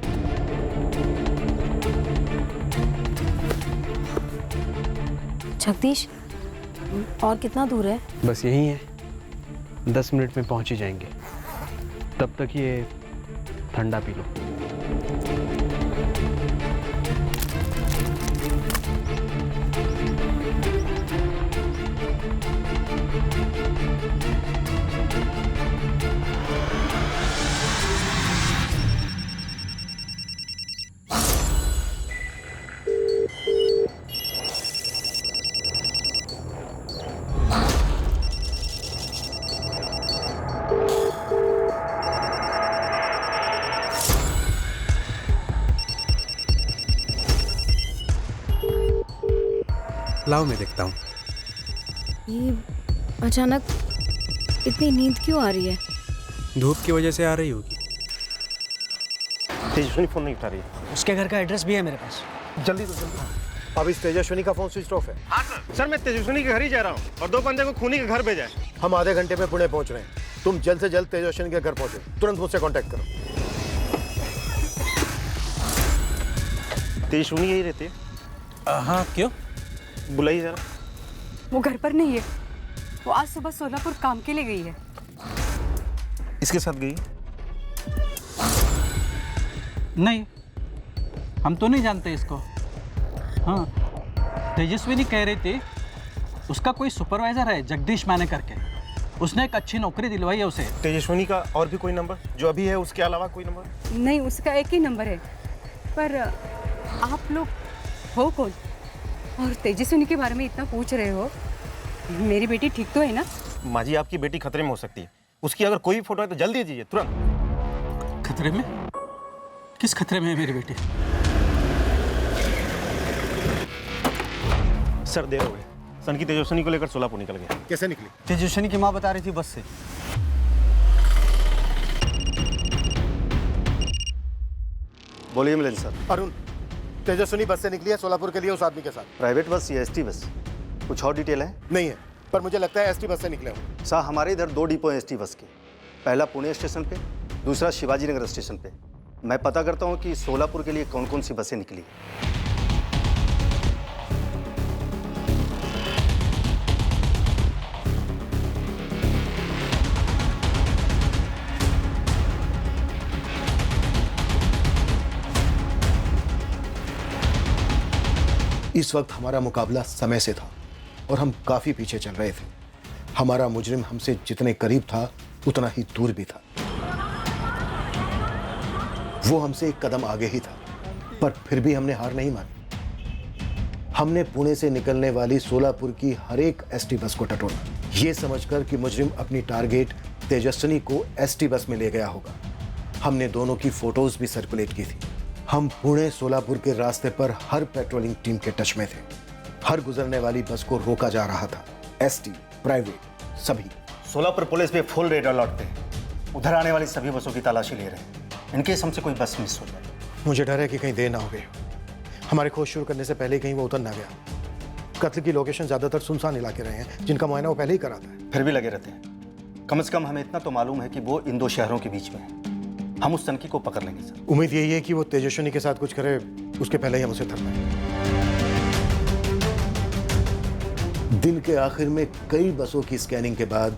जगदीश, और कितना दूर है? बस यही है, 10 मिनट में पहुंच ही जाएंगे। तब तक ये ठंडा पी लो। लाओ मैं देखता हूँ। ये अचानक इतनी नींद क्यों आ रही है? धूप की वजह से आ रही होगी। तेजस्विनी फोन नहीं उठा रही है। उसके घर का एड्रेस भी है मेरे पास। जल्दी तो जल्दी। अब इस तेजस्विनी का फोन स्विच ऑफ है। हाँ सर, मैं तेजस्विनी के घर ही जा रहा हूँ और 2 बंदे को खूनी के घर भेजा है। हम आधे घंटे में पुणे पहुंच रहे हैं। तुम जल्द से जल्द तेजस्विनी के घर पहुंचो। तुरंत मुझसे कांटेक्ट करो। तेजस्विनी यही रहती है? हाँ, क्यों? बुलाइए जरा। वो घर पर नहीं है। वो आज सुबह सोलापुर काम के लिए गई है। इसके साथ गई? नहीं, हम तो नहीं जानते इसको। हाँ, तेजस्विनी कह रही थी उसका कोई सुपरवाइजर है जगदीश माने करके, उसने एक अच्छी नौकरी दिलवाई है उसे। तेजस्विनी का और भी कोई नंबर जो अभी है, उसके अलावा कोई नंबर? नहीं, उसका एक ही नंबर है। पर आप लोग हो कौन और तेजस्विनी के बारे में इतना पूछ रहे हो? मेरी बेटी ठीक तो है ना? माँ जी, आपकी बेटी खतरे में हो सकती है। उसकी अगर कोई भी फोटो है तो जल्दी दीजिए, तुरंत। खतरे में? किस खतरे में है मेरी बेटी? सर, देर हो गई। सन की तेजस्विनी को लेकर सोलापुर निकल गया। कैसे निकली? तेजस्विनी की माँ बता रही थी बस से। बोलिए मिलन सर। अरुण, तेजस्विनी बस से निकली है सोलापुर के लिए उस आदमी के साथ। प्राइवेट बस या एसटी बस? कुछ और डिटेल है? नहीं है, पर मुझे लगता है एसटी बस से निकले हो। सर, हमारे इधर 2 डिपो हैं एसटी बस के। पहला पुणे स्टेशन पे, दूसरा शिवाजी नगर स्टेशन पे। मैं पता करता हूँ कि सोलापुर के लिए कौन कौन सी बसें निकली। इस वक्त हमारा मुकाबला समय से था और हम काफी पीछे चल रहे थे। हमारा मुजरिम हमसे जितने करीब था उतना ही दूर भी था। वो हमसे एक कदम आगे ही था, पर फिर भी हमने हार नहीं मानी। हमने पुणे से निकलने वाली सोलापुर की हर एक एसटी बस को टटोला, ये समझकर कि मुजरिम अपनी टारगेट तेजस्विनी को एसटी बस में ले गया होगा। हमने दोनों की फोटोज भी सर्कुलेट की थी। हम पुणे सोलापुर के रास्ते पर हर पेट्रोलिंग टीम के टच में थे। हर गुजरने वाली बस को रोका जा रहा था, एसटी, प्राइवेट, सभी। सोलापुर पुलिस भी फुल रेड अलर्ट पे। उधर आने वाली सभी बसों की तलाशी ले रहे हैं, इनकेस हमसे कोई बस मिस हो जाए। मुझे डर है कि कहीं देर ना हो गई। हमारे खोज शुरू करने से पहले कहीं वो उतर ना गया। कत्ल की लोकेशन ज्यादातर सुनसान इलाके रहे हैं, जिनका मुआयना वो पहले ही करा था। फिर भी लगे रहते हैं। कम से कम हमें इतना तो मालूम है कि वो इन 2 शहरों के बीच में है। हम उस तनकी को पकड़ लेंगे सर। उम्मीद यही है कि वो तेजस्विनी के साथ कुछ करे, उसके पहले ही हम उसे थक पाए। दिन के आखिर में कई बसों की स्कैनिंग के बाद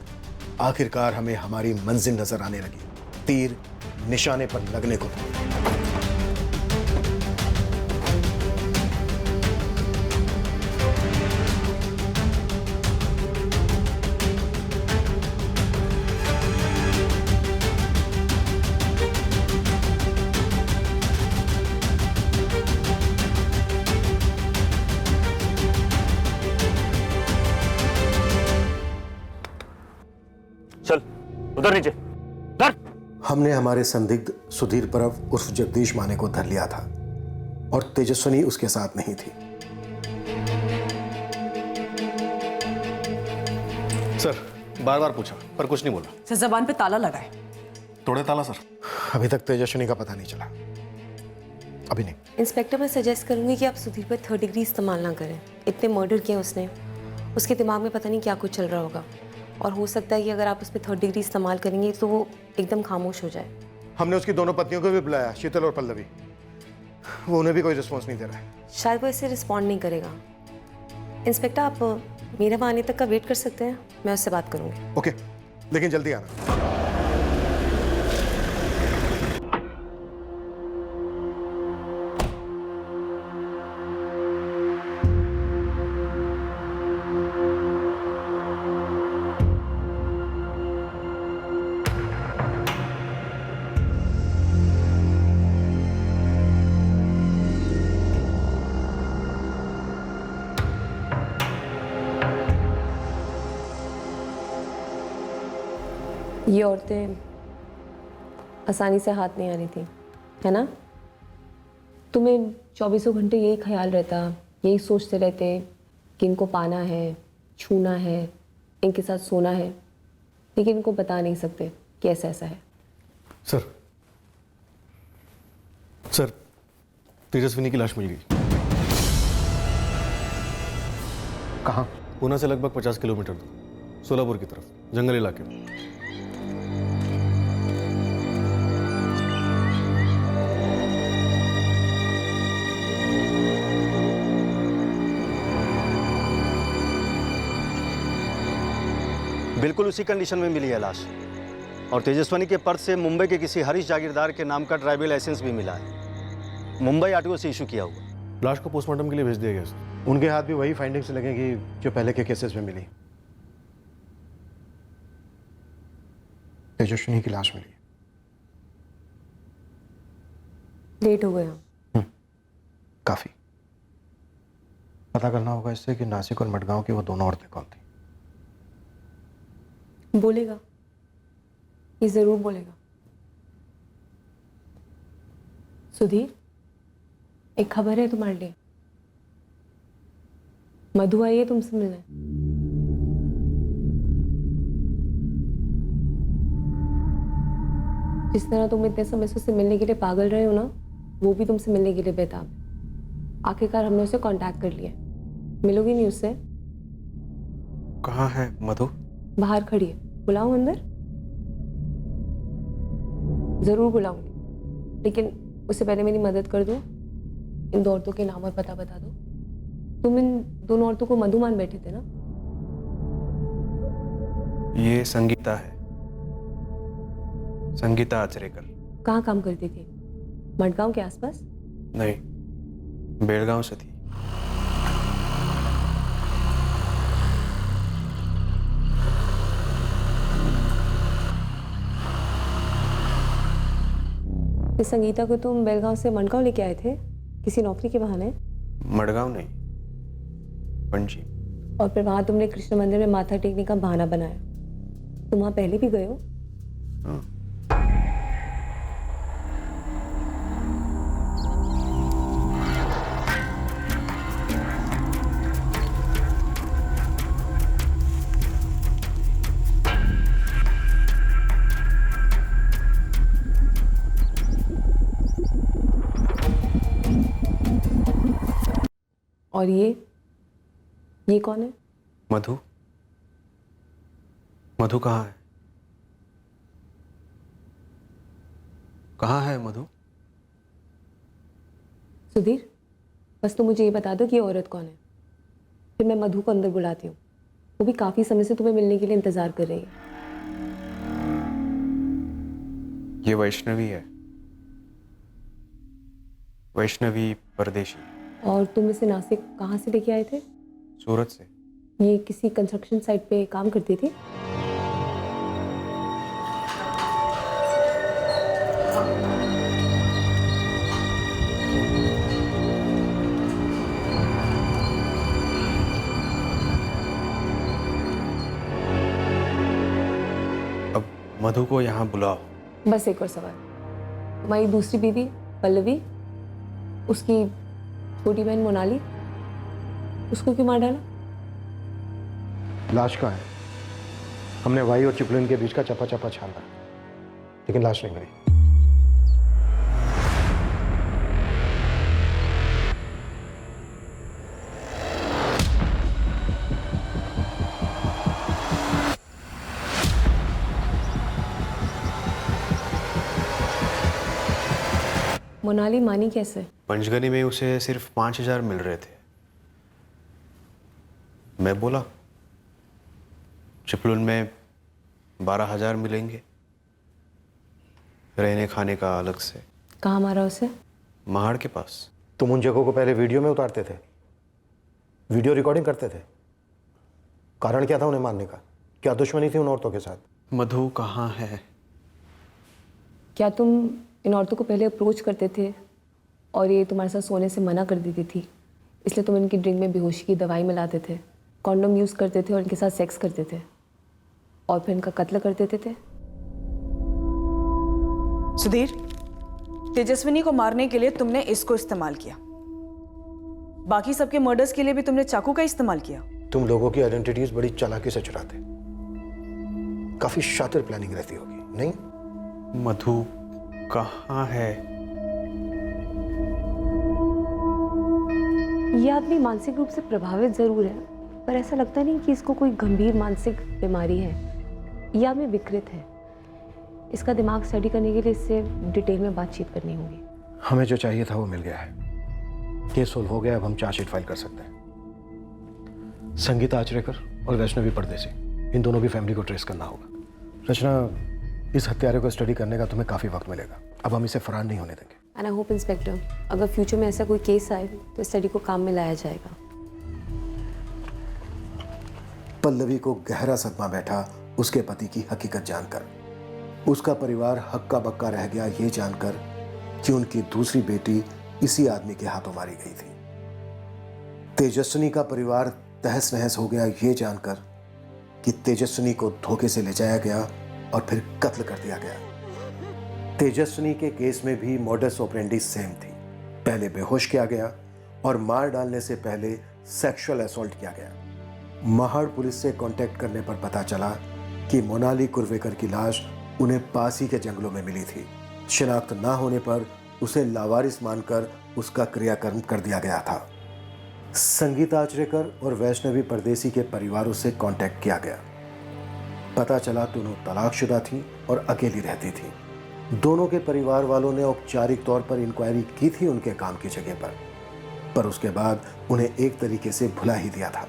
आखिरकार हमें हमारी मंजिल नजर आने लगी। तीर निशाने पर लगने को था। चल उधर नीचे। हमने हमारे संदिग्ध सुधीर परब उर्फ जगदीश माने को धर लिया था और तेजस्विनी उसके साथ नहीं थी। सर, बार बार पूछा पर कुछ नहीं बोला। सर, जबान पे ताला लगा है। तोड़े ताला सर। अभी तक तेजस्विनी का पता नहीं चला। अभी नहीं। इंस्पेक्टर, मैं सजेस्ट करूंगी कि आप सुधीर पर 3rd डिग्री इस्तेमाल ना करें। इतने मर्डर किए उसने, उसके दिमाग में पता नहीं क्या कुछ चल रहा होगा और हो सकता है कि अगर आप उस पर 3rd डिग्री इस्तेमाल करेंगे तो वो एकदम खामोश हो जाए। हमने उसकी दोनों पत्नियों को भी बुलाया, शीतल और पल्लवी। वो उन्हें भी कोई रिस्पॉन्स नहीं दे रहा है। शायद वो इससे रिस्पॉन्ड नहीं करेगा। इंस्पेक्टर, आप मेरे वहाँ आने तक का वेट कर सकते हैं, मैं उससे बात करूँगी। ओके, लेकिन जल्दी आना। ये औरतें आसानी से हाथ नहीं आ रही थी, है ना? तुम्हें 24 घंटे यही ख्याल रहता, यही सोचते रहते कि इनको पाना है, छूना है, इनके साथ सोना है, लेकिन इनको बता नहीं सकते कि ऐसा ऐसा है। सर तेजस्विनी की लाश मिल गई। कहाँ? पूना से लगभग 50 किलोमीटर दूर, सोलापुर की तरफ, जंगल इलाके में। बिल्कुल उसी कंडीशन में मिली है लाश, और तेजस्विनी के पर्स से मुंबई के किसी हरीश जागीरदार के नाम का ड्राइविंग लाइसेंस भी मिला है, मुंबई आरटीओ से इशू किया हुआ। लाश को पोस्टमार्टम के लिए भेज दिया गया सर। उनके हाथ भी वही फाइंडिंग्स लगेंगी जो पहले के केसेस में मिली। तेजस्विनी की लाश मिली। लेट हो गया काफी। पता करना होगा इससे कि नासिक और मडगांव की वो दोनों औरतें कौन थी। बोलेगा, ये जरूर बोलेगा। सुधीर, एक खबर है तुम्हारे लिए। मधु आई है तुमसे मिलने। जिस तरह तुम इतने समय से उससे मिलने के लिए पागल रहे हो ना, वो भी तुमसे मिलने के लिए बेताब है। आखिरकार हमने उसे कांटेक्ट कर लिया। मिलोगी नहीं उससे? कहाँ है मधु? बाहर खड़ी है। बुलाऊं अंदर? जरूर बुलाऊंगी, लेकिन उससे पहले मेरी मदद कर दो। इन दो औरतों के नाम और पता बता दो। तुम इन दोनों औरतों को मधु मान बैठे थे ना? ये संगीता है, संगीता आचरेकर। कहाँ काम करती थी? मडगांव के आसपास? नहीं, बेलगांव से थी। इस संगीता को तुम बेलगांव से मडगांव लेके आए थे किसी नौकरी के बहाने? मडगांव नहीं, पणजी। और फिर वहां तुमने कृष्ण मंदिर में माथा टेकने का बहाना बनाया। तुम वहां पहले भी गए हो? हाँ। और ये कौन है? मधु। मधु कहाँ है? कहाँ है मधु? सुधीर, बस तुम मुझे ये बता दो कि ये औरत कौन है, फिर मैं मधु को अंदर बुलाती हूँ। वो भी काफी समय से तुम्हें मिलने के लिए इंतजार कर रही है। ये वैष्णवी है, वैष्णवी परदेशी। और तुम इसे नासिक कहाँ से लेके आए थे? सूरत से। ये किसी कंस्ट्रक्शन साइट पे काम करती थी? अब मधु को यहाँ बुलाओ। बस एक और सवाल, तुम्हारी दूसरी बीवी पल्लवी, उसकी छोटी बहन मोनाली, उसको क्यों मार डाला? लाश कहाँ है? हमने वाई और चिपलिन के बीच का चपा चपा छाना, लेकिन लाश नहीं मिली। मोनाली मानी कैसे? पंचगनी में उसे सिर्फ 5,000 मिल रहे थे। मैं बोला चिपलुन में 12,000 मिलेंगे, रहने खाने का अलग से। कहाँ मारा उसे? महाड़ के पास। तुम उन जगहों को पहले वीडियो में उतारते थे, वीडियो रिकॉर्डिंग करते थे। कारण क्या था उन्हें मारने का? क्या दुश्मनी थी उन औरतों के साथ? मधु कहाँ है? क्या तुम इन औरतों को पहले अप्रोच करते थे और ये तुम्हारे साथ सोने से मना कर देती थी, इसलिए तुम इनकी ड्रिंक में बेहोशी की दवाई मिलाते थे, कॉन्डोम यूज़ करते थे और इनके साथ सेक्स करते थे और फिर इनका कत्ल कर देते थे? सुधीर, तेजस्विनी को मारने के लिए तुमने इसको इस्तेमाल किया। बाकी सबके मर्डर्स के लिए भी तुमने चाकू का इस्तेमाल किया? तुम लोगों की आइडेंटिटीज बड़ी चालाकी से चुराते, काफी शातिर प्लानिंग रहती होगी, नहीं? मधु कहाँ है? ये आदमी मानसिक रूप से प्रभावित जरूर है, पर ऐसा लगता नहीं कि इसको कोई गंभीर मानसिक बीमारी है। ये आदमी विकृत है। इसका दिमाग स्टडी करने के लिए इससे डिटेल में बातचीत करनी होगी। हमें जो चाहिए था वो मिल गया है। केस सोल्व हो गया, अब हम चार्जशीट फाइल कर सकते हैं। संगीता आचरेकर और वैष्णवी परदेसी, इन दोनों की फैमिली को ट्रेस करना होगा। रचना, इस हत्यारे को स्टडी करने का तुम्हें काफी वक्त मिलेगा। अब हम इसे फरार नहीं होने देंगे। एंड आई होप इंस्पेक्टर, अगर फ्यूचर में ऐसा कोई केस आए तो स्टडी को काम में लाया जाएगा। पल्लवी को गहरा सदमा बैठा उसके पति की हकीकत जानकर। उसका परिवार हक्का बक्का रह गया ये जानकर कि उनकी दूसरी बेटी इसी आदमी के हाथों मारी गई थी। तेजस्विनी का परिवार तहस नहस हो गया ये जानकर कि तेजस्विनी को धोखे से ले जाया गया और फिर कत्ल कर दिया गया। तेजस्विनी के केस में भी मॉडस ऑपरेंडी सेम थी। पहले बेहोश किया गया और मार डालने से पहले सेक्सुअल असॉल्ट किया गया। महाड़ पुलिस से कांटेक्ट करने पर पता चला कि मोनाली कुर्वेकर की लाश उन्हें पास ही के जंगलों में मिली थी। शिनाख्त ना होने पर उसे लावारिस मानकर उसका क्रियाकर्म कर दिया गया था। संगीता आचरेकर और वैष्णवी परदेसी के परिवारों से कांटेक्ट किया गया। पता चला दोनों तलाकशुदा थी और अकेली रहती थी। दोनों के परिवार वालों ने औपचारिक तौर पर इंक्वायरी की थी उनके काम की जगह पर उसके बाद उन्हें एक तरीके से भुला ही दिया था।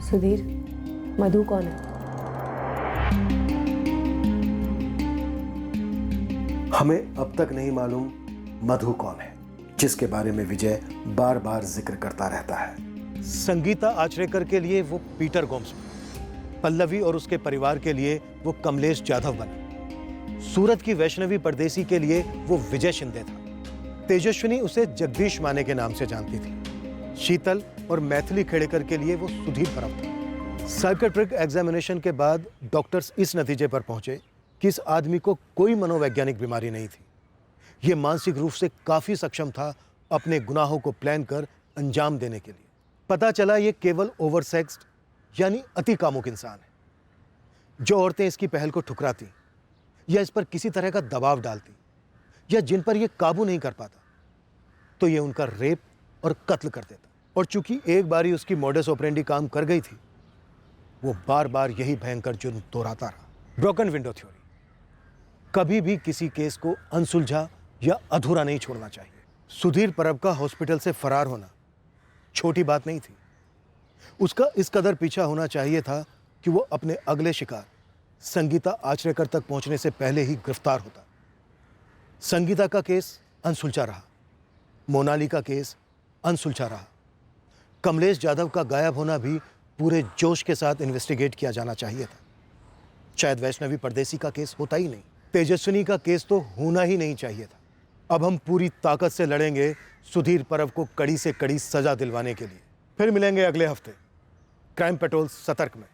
सुधीर, मधु कौन है? हमें अब तक नहीं मालूम मधु कौन है, जिसके बारे में विजय बार बार जिक्र करता रहता है। संगीता आचरेकर के लिए वो पीटर गोम्स बना, पल्लवी और उसके परिवार के लिए वो कमलेश जाधव बना, सूरत की वैष्णवी परदेसी के लिए वो विजय शिंदे था, तेजस्विनी उसे जगदीश माने के नाम से जानती थी, शीतल और मैथिली खेड़ेकर के लिए वो सुधीर परब था। साइकेट्रिक एग्जामिनेशन के बाद डॉक्टर्स इस नतीजे पर पहुंचे कि इस आदमी को कोई मनोवैज्ञानिक बीमारी नहीं थी। ये मानसिक रूप से काफी सक्षम था अपने गुनाहों को प्लान कर अंजाम देने के लिए। पता चला ये केवल ओवरसेक्स्ड यानी अति कामुक इंसान है। जो औरतें इसकी पहल को ठुकराती या इस पर किसी तरह का दबाव डालती या जिन पर यह काबू नहीं कर पाता तो ये उनका रेप और कत्ल कर देता। और चूंकि एक बारी उसकी मॉडस ऑपरेंडी काम कर गई थी, वो बार बार यही भयंकर जुर्म दोहराता रहा। ब्रोकन विंडो थ्योरी, कभी भी किसी केस को अनसुलझा या अधूरा नहीं छोड़ना चाहिए। सुधीर परब का हॉस्पिटल से फरार होना छोटी बात नहीं थी। उसका इस कदर पीछा होना चाहिए था कि वो अपने अगले शिकार संगीता आचरेकर तक पहुंचने से पहले ही गिरफ्तार होता। संगीता का केस अनसुलझा रहा, मोनाली का केस अनसुलझा रहा, कमलेश जाधव का गायब होना भी पूरे जोश के साथ इन्वेस्टिगेट किया जाना चाहिए था। शायद वैष्णवी परदेसी का केस होता ही नहीं, तेजस्विनी का केस तो होना ही नहीं चाहिए था। अब हम पूरी ताकत से लड़ेंगे सुधीर परब को कड़ी से कड़ी सजा दिलवाने के लिए। फिर मिलेंगे अगले हफ्ते क्राइम पेट्रोल सतर्क में।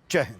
जय हिंद।